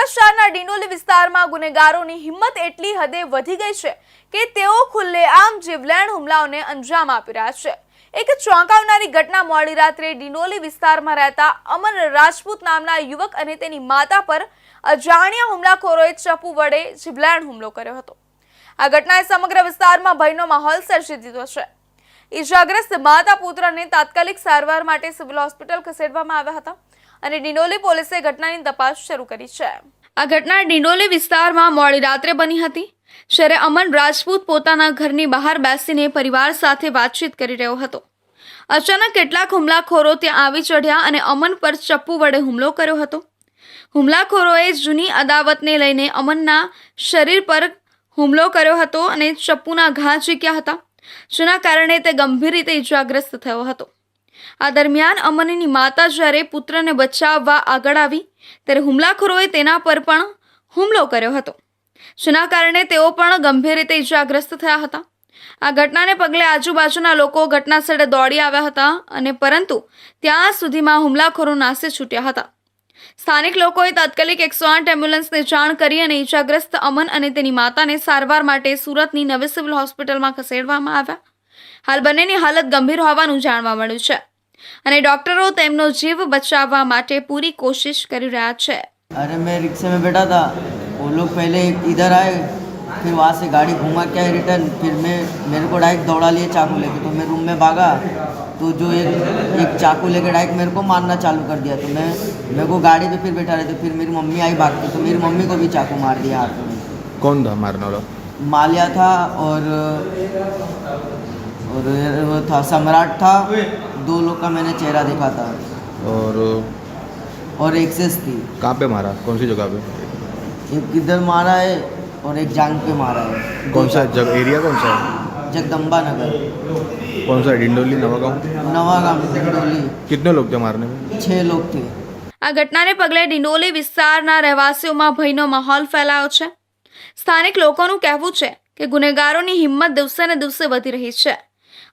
શહેરના ડિંડોલી વિસ્તારમાં ગુનેગારોની હિંમત એટલી હદે વધી ગઈ છે કે તેઓ ખુલ્લેઆમ જીવલેણ હુમલાઓને અંજામ આપી રહ્યા છે। એક ચોંકાવનારી ઘટના મોડી રાત્રે ડિંડોલી વિસ્તારમાં રહેતા અમન રાજપૂત નામના યુવક અને તેની માતા પર અજાણ્યા હુમલાખોરોએ ચપ્પુ વડે જીવલેણ હુમલો કર્યો હતો। આ ઘટનાએ સમગ્ર વિસ્તારમાં ભયનો માહોલ સર્જી દીધો છે। ઈજાગ્રસ્ત માતા પુત્રને તાત્કાલિક સારવાર માટે સિવિલ હોસ્પિટલ ખસેડવામાં આવ્યા હતા અને ડિંડોલી પોલીસે ઘટનાની તપાસ શરૂ કરી છે। આ ઘટના ડિંડોલી વિસ્તારમાં મોડી રાત્રે બની હતી, જ્યારે અમન રાજપૂત પોતાના ઘરની બહાર બેસીને પરિવાર સાથે વાતચીત કરી રહ્યો હતો। અચાનક કેટલાક હુમલાખોરો ત્યાં આવી ચઢ્યા અને અમન પર ચપ્પુ વડે હુમલો કર્યો હતો। હુમલાખોરોએ જૂની અદાવતને લઈને અમનના શરીર પર હુમલો કર્યો હતો અને ચપ્પુના ઘા ઝીક્યા હતા, જેના કારણે તે ગંભીર રીતે ઇજાગ્રસ્ત થયો હતો। આ દરમિયાન અમનની માતા જ્યારે પુત્રને બચાવવા આગળ આવી ત્યારે હુમલાખોરોએ તેના પર પણ હુમલો કર્યો હતો, જેના કારણે તેઓ પણ ગંભીર રીતે ઇજાગ્રસ્ત થયા હતા। આ ઘટનાને પગલે આજુબાજુના લોકો ઘટના સ્થળે દોડી આવ્યા હતા અને પરંતુ ત્યાં સુધીમાં હુમલાખોરો નાસી છૂટ્યા હતા। સ્થાનિક લોકોએ તાત્કાલિક 108 એમ્બ્યુલન્સને જાણ કરી અને ઇજાગ્રસ્ત અમન અને તેની માતાને સારવાર માટે સુરતની નવી સિવિલ હોસ્પિટલમાં ખસેડવામાં આવ્યા। હાલ બંનેની હાલત ગંભીર હોવાનું જાણવા મળ્યું છે અને ડોક્ટરો તેમનો જીવ બચાવવા માટે પૂરી કોશિશ કરી રહ્યા છે। अरे मैं रिक्शे में बैठा था, वो लोग पहले इधर आए, फिर वहाँ से गाड़ी घुमा के आए रिटर्न, फिर मेरे को डायरेक्ट दौड़ा लिए चाकू लेके। तो मैं रूम में भागा तो जो एक चाकू लेके डायरेक्ट मेरे को मारना चालू कर दिया। तो मेरे को गाड़ी पे फिर बैठा रहे, तो फिर मेरी मम्मी आई भाग के, तो मेरी मम्मी को भी चाकू मार दिया हाथ में। कौन था मारने वाला? मालिया था और वो था सम्राट था। 2 लोग का मैंने चेहरा देखा था और एक्सेस थी। कहाँ पे मारा? कौन सी जगह पे? एक इधर मारा है और एक जांग पे मारा है। कौन सा जगह, एरिया कौन सा है? जगदम्बा नगर। कौन सा है? डिंडोली, नवागांव? नवागांव डिंडोली। कितने लोग थे मारने में? 6 लोग थे। આ ઘટનાને પગલે ડિંડોલી વિસ્તારના રહેવાસીઓમાં ભયનો માહોલ ફેલાયો છે। સ્થાનિક લોકોનું કહેવું છે કે ગુનેગારોની હિંમત દિવસે ને દિવસે વધી રહી છે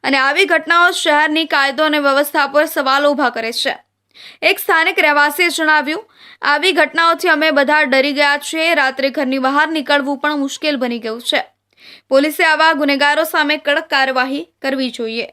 અને આવી ઘટનાઓ શહેરની કાયદો અને વ્યવસ્થા પર સવાલો ઊભા કરે છે। એક સ્થાનિક રહેવાસીએ જણાવ્યું, આવી ઘટનાઓથી અમે બધા ડરી ગયા છીએ। રાત્રે ઘરની બહાર નીકળવું પણ મુશ્કેલ બની ગયું છે। પોલીસે આવા ગુનેગારો સામે કડક કાર્યવાહી કરવી જોઈએ।